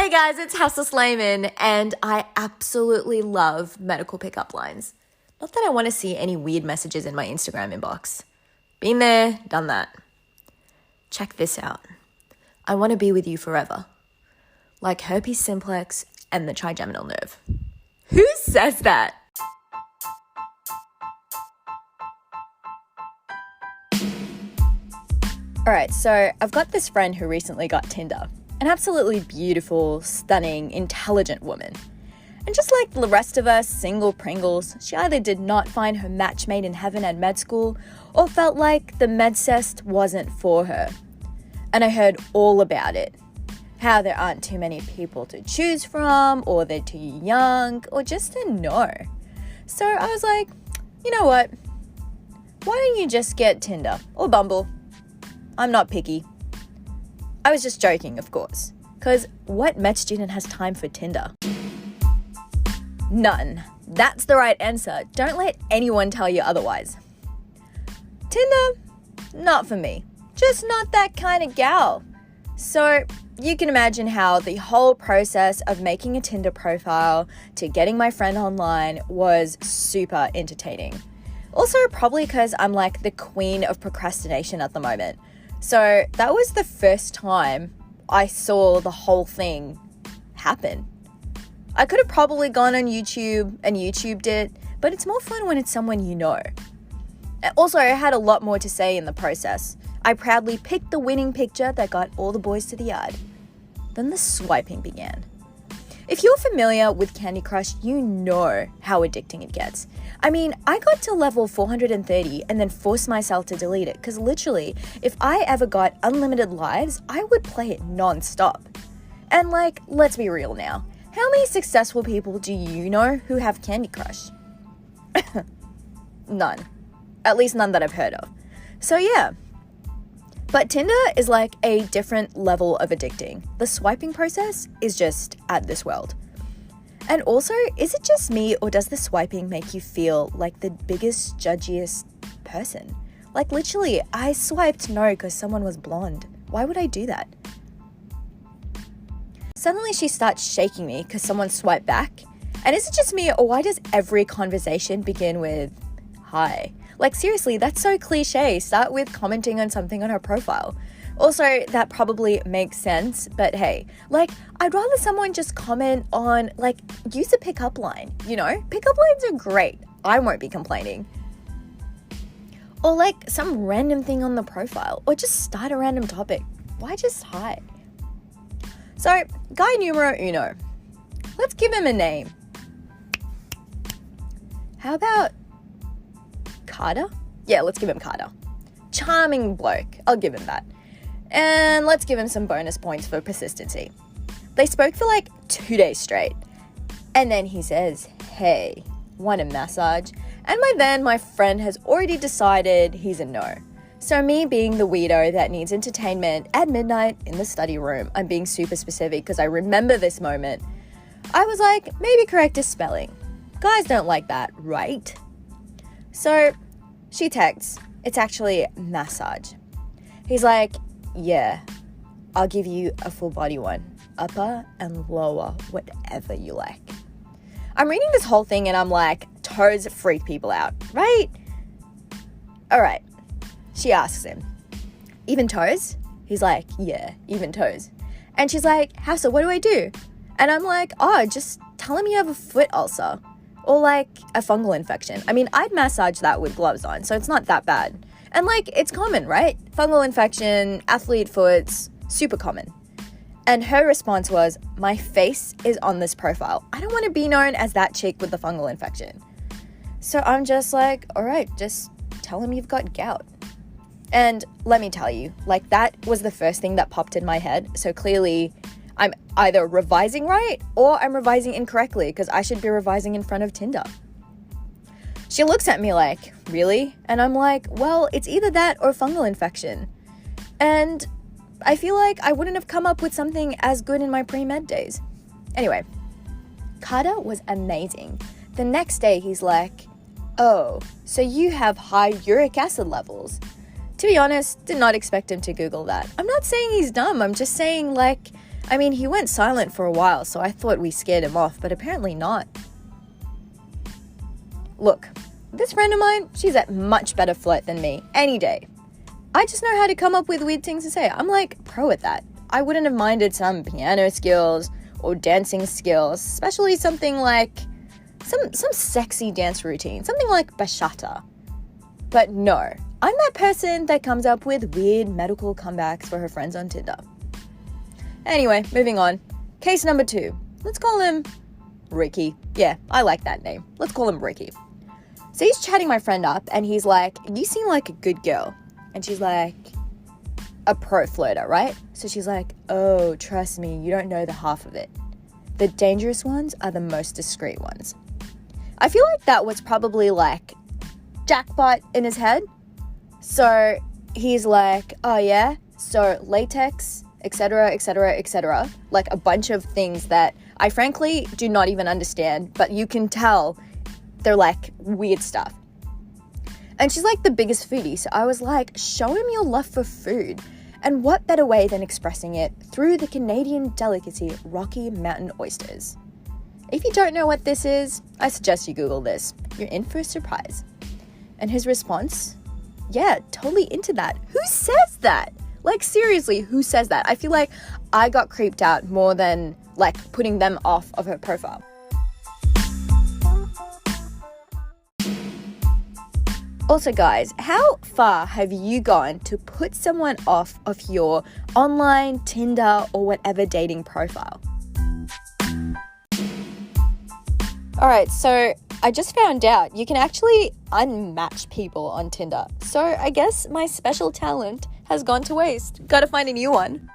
Hey guys, it's Hafsa Slayman, and I absolutely love medical pickup lines. Not that I want to see any weird messages in my Instagram inbox. Been there, done that. Check this out. I want to be with you forever. Like herpes simplex and the trigeminal nerve. Who says that? Alright, so I've got this friend who recently got Tinder. An absolutely beautiful, stunning, intelligent woman. And just like the rest of us single Pringles, she either did not find her match made in heaven at med school or felt like the med-cest wasn't for her. And I heard all about it. How there aren't too many people to choose from, or they're too young, or just a no. So I was like, you know what? Why don't you just get Tinder or Bumble? I'm not picky. I was just joking, of course, because what med student has time for Tinder? None. That's the right answer. Don't let anyone tell you otherwise. Tinder? Not for me. Just not that kind of gal. So you can imagine how the whole process of making a Tinder profile to getting my friend online was super entertaining. Also, probably because I'm like the queen of procrastination at the moment. So that was the first time I saw the whole thing happen. I could have probably gone on YouTube and YouTubed it, but it's more fun when it's someone you know. Also, I had a lot more to say in the process. I proudly picked the winning picture that got all the boys to the yard. Then the swiping began. If you're familiar with Candy Crush, you know how addicting it gets. I mean, I got to level 430 and then forced myself to delete it because literally, if I ever got unlimited lives, I would play it non-stop. And like, let's be real now. How many successful people do you know who have Candy Crush? None. At least none that I've heard of. So yeah. But Tinder is like a different level of addicting. The swiping process is just out of this world. And also, is it just me or does the swiping make you feel like the biggest, judgiest person? Like literally, I swiped no because someone was blonde. Why would I do that? Suddenly she starts shaking me because someone swiped back. And is it just me or why does every conversation begin with hi? Like seriously, that's so cliche. Start with commenting on something on her profile. Also, that probably makes sense, but hey, like I'd rather someone just comment on, like, use a pickup line, you know? Pickup lines are great. I won't be complaining. Or like some random thing on the profile, or just start a random topic. Why just hi? So, guy numero uno. Let's give him a name. How about Carter? Yeah, let's give him Carter. Charming bloke. I'll give him that. And let's give him some bonus points for persistency. They spoke for like 2 days straight. And then he says, hey, want a massage? And by then, my friend has already decided he's a no. So me being the weirdo that needs entertainment at midnight in the study room, I'm being super specific because I remember this moment. I was like, maybe correct his spelling. Guys don't like that, right? So she texts, it's actually massage. He's like, yeah, I'll give you a full body one, upper and lower, whatever you like. I'm reading this whole thing and I'm like, toes freak people out, right? All right. She asks him, even toes? He's like, yeah, even toes. And she's like, Hafsa, what do I do? And I'm like, oh, just tell him you have a foot ulcer or like a fungal infection. I mean, I'd massage that with gloves on, so it's not that bad. And like, it's common, right? Fungal infection, athlete foots, super common. And her response was, my face is on this profile. I don't want to be known as that chick with the fungal infection. So I'm just like, all right, just tell him you've got gout. And let me tell you, like that was the first thing that popped in my head. So clearly I'm either revising right or I'm revising incorrectly because I should be revising in front of Tinder. She looks at me like, really? And I'm like, well, it's either that or fungal infection. And I feel like I wouldn't have come up with something as good in my pre-med days. Anyway, Carter was amazing. The next day he's like, oh, so you have high uric acid levels. To be honest, did not expect him to Google that. I'm not saying he's dumb. I'm just saying like, I mean, he went silent for a while, so I thought we scared him off, but apparently not. Look, this friend of mine, she's a much better flirt than me, any day. I just know how to come up with weird things to say. I'm like pro at that. I wouldn't have minded some piano skills or dancing skills, especially something like some sexy dance routine, something like bachata. But no, I'm that person that comes up with weird medical comebacks for her friends on Tinder. Anyway, moving on. Case number 2. Let's call him Ricky. Yeah, I like that name. Let's call him Ricky. So he's chatting my friend up and he's like, you seem like a good girl. And she's like, a pro flirter, right? So she's like, oh, trust me, you don't know the half of it. The dangerous ones are the most discreet ones. I feel like that was probably like jackpot in his head. So he's like, oh yeah, so latex, etc., etc., etc. Like a bunch of things that I frankly do not even understand, but you can tell they're like weird stuff. And she's like the biggest foodie, so I was like, show him your love for food. And what better way than expressing it through the Canadian delicacy Rocky Mountain oysters? If you don't know what this is, I suggest you Google this. You're in for a surprise. And his response? Yeah, totally into that. Who says that? Like seriously, who says that? I feel like I got creeped out more than like putting them off of her profile. Also guys, how far have you gone to put someone off of your online, Tinder, or whatever dating profile? Alright, so I just found out you can actually unmatch people on Tinder. So I guess my special talent has gone to waste. Gotta find a new one.